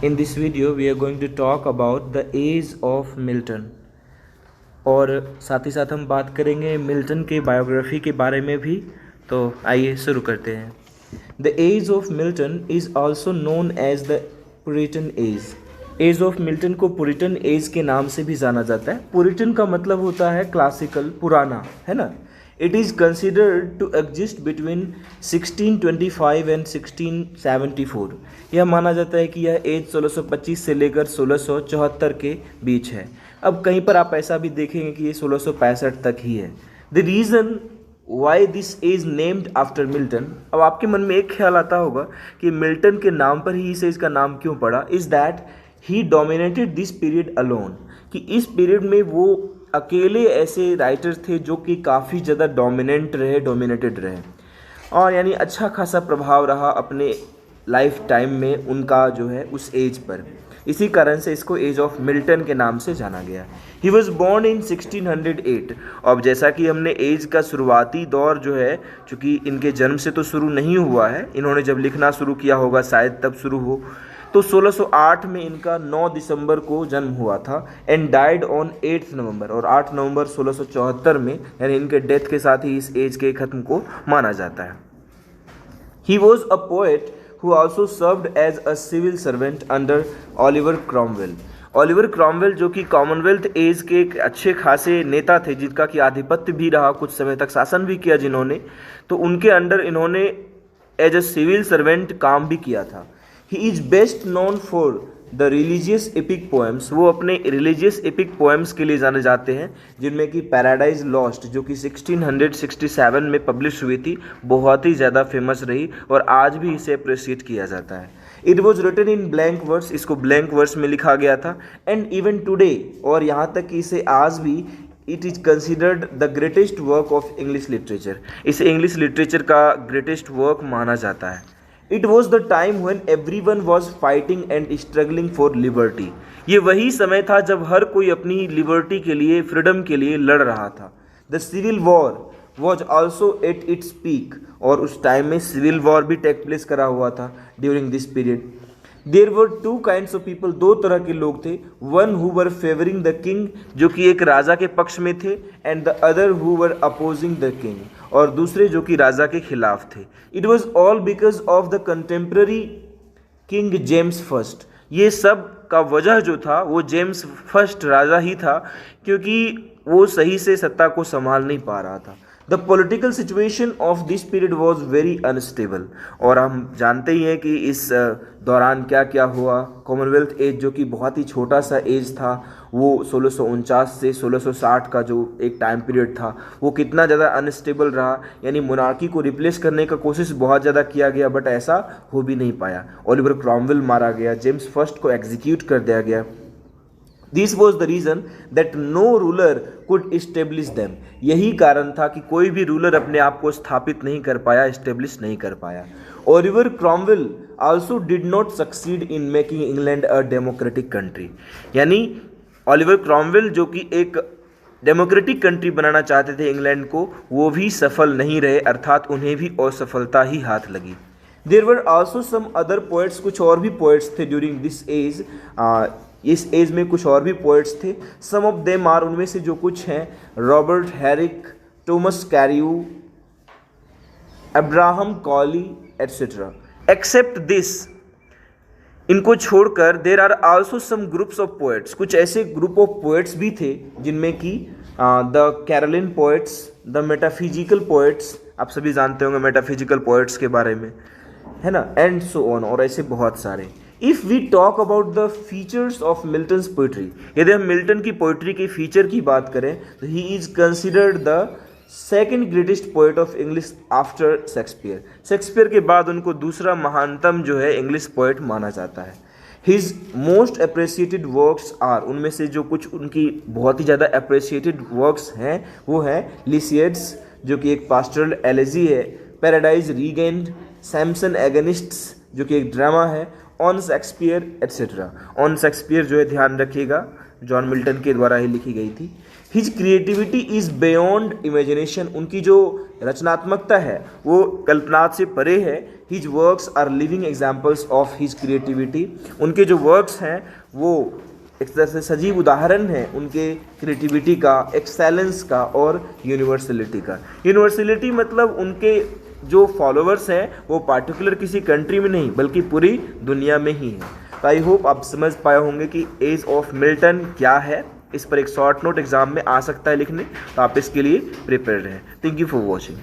In this video we are going to talk about the age of Milton और साथ ही साथ हम बात करेंगे मिल्टन के बायोग्राफी के बारे में भी। तो आइए शुरू करते हैं। The age of Milton is also known as the Puritan age. Age of Milton को पुरिटन एज के नाम से भी जाना जाता है। पुरिटन का मतलब होता है क्लासिकल, पुराना, है ना। It is considered to exist between 1625 and 1674। यह माना जाता है कि यह एज 1625 से लेकर 1674 के बीच है। अब कहीं पर आप ऐसा भी देखेंगे कि ये 1665 तक ही है। The reason why this is named after Milton, अब आपके मन में एक ख्याल आता होगा कि मिल्टन के नाम पर ही इस एज का नाम क्यों पड़ा। Is that he dominated this period alone, कि इस पीरियड में वो अकेले ऐसे राइटर्स थे जो कि काफ़ी ज़्यादा डोमिनेटेड रहे और यानी अच्छा खासा प्रभाव रहा अपने लाइफ टाइम में उनका जो है उस एज पर। इसी कारण से इसको एज ऑफ मिल्टन के नाम से जाना गया। He was born in 1608। अब जैसा कि हमने एज का शुरुआती दौर जो है, चूँकि इनके जन्म से तो शुरू नहीं हुआ है, इन्होंने जब लिखना शुरू किया होगा शायद तब शुरू हो, तो 1608 में इनका 9 दिसंबर को जन्म हुआ था एंड डाइड ऑन 8 नवंबर, और 8 नवंबर 1674 में, यानी इनके डेथ के साथ ही इस एज के ख़त्म को माना जाता है। He was a poet who also served as a civil servant under Oliver Cromwell। Oliver Cromwell जो कि कॉमनवेल्थ एज के एक अच्छे खासे नेता थे, जिनका कि आधिपत्य भी रहा, कुछ समय तक शासन भी किया जिन्होंने, तो उनके अंडर इन्होंने एज अ सिविल सर्वेंट काम भी किया था। He is best known for the religious epic poems. वो अपने रिलीजियस एपिक पोएम्स के लिए जाने जाते हैं, जिनमें कि पैराडाइज लॉस्ट जो कि 1667 में पब्लिश हुई थी, बहुत ही ज़्यादा फेमस रही और आज भी इसे अप्रिशिएट किया जाता है। It was written in blank verse, इसको ब्लैंक वर्स में लिखा गया था। एंड इवन टुडे, और यहाँ तक कि इसे आज भी it is considered the greatest work of English literature. इसे इंग्लिश लिटरेचर का ग्रेटेस्ट वर्क माना जाता है। It was the time when everyone was fighting and struggling for liberty. ये वही समय था जब हर कोई अपनी लिबर्टी के लिए, फ्रीडम के लिए लड़ रहा था। The civil war was also at its peak, और उस टाइम में सिविल वॉर भी टेक प्लेस करा हुआ था during this period. There were 2 kinds of people, 2 तरह के लोग थे। One who were favouring the king, जो कि एक राजा के पक्ष में थे, and the other who were opposing the king, और दूसरे जो कि राजा के खिलाफ थे। It was all because of the contemporary king James first. ये सब का वजह जो था वो जेम्स फर्स्ट राजा ही था, क्योंकि वो सही से सत्ता को संभाल नहीं पा रहा था। The political situation of this period was very unstable, और हम जानते ही हैं कि इस दौरान क्या क्या हुआ। कॉमनवेल्थ एज जो कि बहुत ही छोटा सा एज था, वो 1649 से 1660 का जो एक टाइम पीरियड था, वो कितना ज़्यादा अनस्टेबल रहा। यानी मोनार्की को रिप्लेस करने का कोशिश बहुत ज़्यादा किया गया, बट ऐसा हो भी नहीं पाया। ओलिवर क्रॉमवेल मारा गया, जेम्स फर्स्ट को एग्जीक्यूट कर दिया गया। This was the reason that no ruler could establish them. यही कारण था कि कोई भी रूलर अपने आप को स्थापित नहीं कर पाया, इस्टेब्लिश नहीं कर पाया। Oliver Cromwell also did not succeed in making England a democratic country. यानी ओलिवर क्रॉमवेल जो कि एक डेमोक्रेटिक कंट्री बनाना चाहते थे इंग्लैंड को, वो भी सफल नहीं रहे, अर्थात उन्हें भी असफलता ही हाथ लगी। There were also some other poets, कुछ और भी पोएट्स थे ड्यूरिंग दिस एज। इस एज में कुछ और भी पोएट्स थे। सम ऑफ देम आर, उनमें से जो कुछ हैं, Robert Herrick, Thomas Carew, Abraham Cowley etcetera. Except this, इनको छोड़कर there are also some groups of poets, कुछ ऐसे ग्रुप ऑफ पोएट्स भी थे जिनमें कि the Caroline poets, the metaphysical poets, आप सभी जानते होंगे मेटाफिजिकल पोएट्स के बारे में, है ना, एंड सो ऑन, और ऐसे बहुत सारे। If we talk about the features of Milton's poetry, यदि हम मिल्टन की पोइट्री के फीचर की बात करें तो he is considered the second greatest poet of English after Shakespeare. Shakespeare के बाद उनको दूसरा महानतम जो है इंग्लिश पोएट माना जाता है। His most appreciated works are, उनमें से जो कुछ उनकी बहुत ही ज़्यादा अप्रिसिएटेड वर्क्स हैं वो हैं लिसियड्स जो कि एक पास्टरल एलेजी है, पैराडाइज रीगेंड, सैमसन एगनिस्ट्स जो कि एक ड्रामा है, on Shakespeare etcetera. On Shakespeare जो है ध्यान रखिएगा जॉन मिल्टन के द्वारा ही लिखी गई थी। His creativity is beyond imagination, उनकी जो रचनात्मकता है वो कल्पना से परे है। His works are living examples of his creativity. उनके जो वर्क्स हैं वो एक तरह से सजीव उदाहरण है उनके क्रिएटिविटी का, एक्सेलेंस का और यूनिवर्सलिटी का। यूनिवर्सलिटी मतलब उनके जो फॉलोअर्स हैं वो पार्टिकुलर किसी कंट्री में नहीं बल्कि पूरी दुनिया में ही है। तो आई होप आप समझ पाए होंगे कि एज ऑफ मिल्टन क्या है। इस पर एक शॉर्ट नोट एग्जाम में आ सकता है लिखने, तो आप इसके लिए प्रिपेयर रहें। Thank you for watching.